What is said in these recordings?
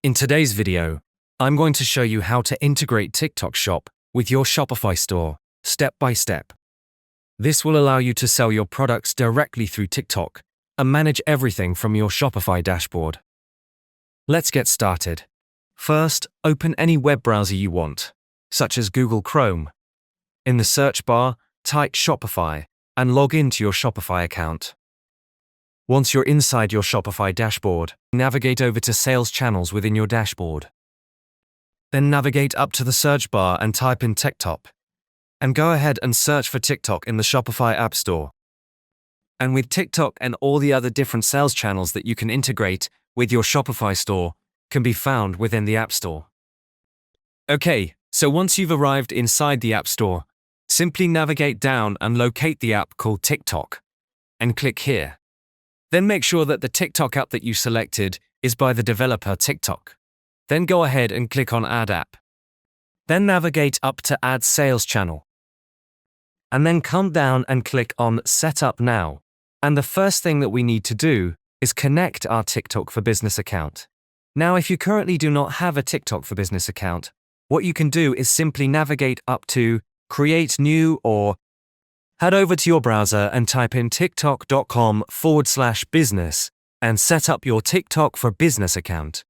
In today's video, I'm going to show you how to integrate TikTok Shop with your Shopify store, step by step. This will allow you to sell your products directly through TikTok and manage everything from your Shopify dashboard. Let's get started. First, open any web browser you want, such as Google Chrome. In the search bar, type Shopify and log into your Shopify account. Once you're inside your Shopify dashboard, navigate over to Sales Channels within your dashboard. Then navigate up to the search bar and type in TikTok. And go ahead and search for TikTok in the Shopify App Store. And with TikTok and all the other different sales channels that you can integrate with your Shopify store can be found within the App Store. Okay, so once you've arrived inside the App Store, simply navigate down and locate the app called TikTok, and click here. Then make sure that the TikTok app that you selected is by the developer TikTok. Then go ahead and click on Add App. Then navigate up to Add Sales Channel. And then come down and click on Set Up Now. And the first thing that we need to do is connect our TikTok for Business account. Now, if you currently do not have a TikTok for Business account, what you can do is simply navigate up to Create New or head over to your browser and type in tiktok.com/business and set up your TikTok for Business account.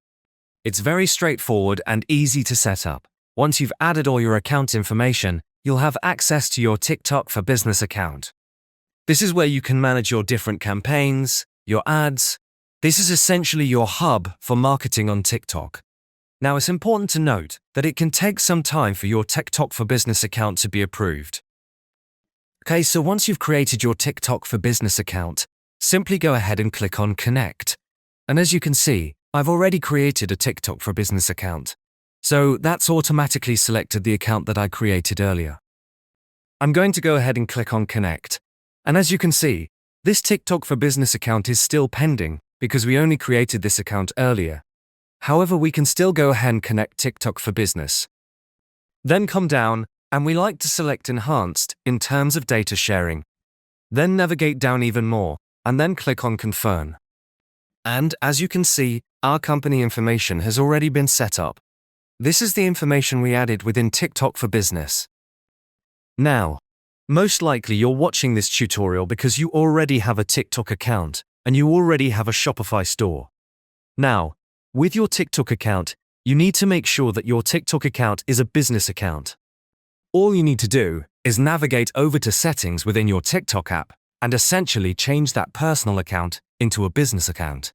It's very straightforward and easy to set up. Once you've added all your account information, you'll have access to your TikTok for Business account. This is where you can manage your different campaigns, your ads. This is essentially your hub for marketing on TikTok. Now, it's important to note that it can take some time for your TikTok for Business account to be approved. Okay, so once you've created your TikTok for Business account, simply go ahead and click on Connect. And as you can see, I've already created a TikTok for Business account. So that's automatically selected the account that I created earlier. I'm going to go ahead and click on Connect. And as you can see, this TikTok for Business account is still pending because we only created this account earlier. However, we can still go ahead and connect TikTok for Business. Then come down, and we like to select Enhanced in terms of data sharing. Then navigate down even more, and then click on Confirm. And as you can see, our company information has already been set up. This is the information we added within TikTok for Business. Now, most likely you're watching this tutorial because you already have a TikTok account, and you already have a Shopify store. Now, with your TikTok account, you need to make sure that your TikTok account is a business account. All you need to do is navigate over to Settings within your TikTok app and essentially change that personal account into a business account.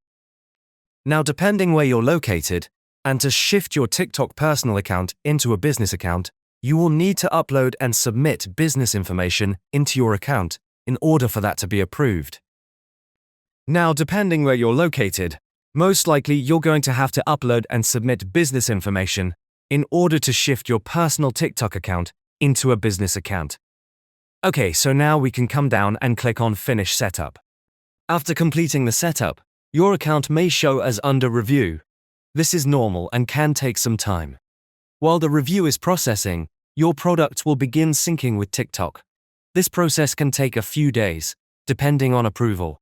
Now, depending where you're located, and to shift your TikTok personal account into a business account, you will need to upload and submit business information into your account in order for that to be approved. Now, depending where you're located, most likely you're going to have to upload and submit business information in order to shift your personal TikTok account into a business account. Okay, so now we can come down and click on Finish Setup. After completing the setup, your account may show as under review. This is normal and can take some time. While the review is processing, your product will begin syncing with TikTok. This process can take a few days, depending on approval.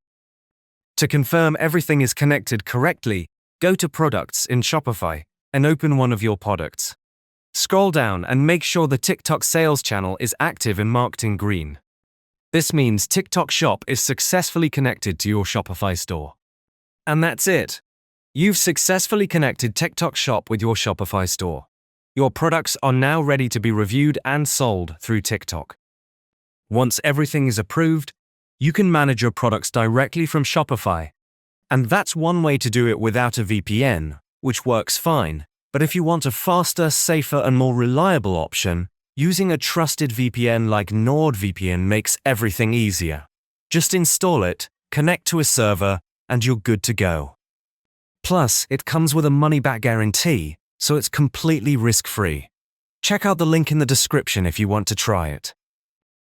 To confirm everything is connected correctly, go to Products in Shopify and open one of your products. Scroll down and make sure the TikTok sales channel is active and marked in green. This means TikTok Shop is successfully connected to your Shopify store. And that's it. You've successfully connected TikTok Shop with your Shopify store. Your products are now ready to be reviewed and sold through TikTok. Once everything is approved, you can manage your products directly from Shopify. And that's one way to do it without a VPN, which works fine. But if you want a faster, safer, and more reliable option, using a trusted VPN like NordVPN makes everything easier. Just install it, connect to a server, and you're good to go. Plus, it comes with a money-back guarantee, so it's completely risk-free. Check out the link in the description if you want to try it.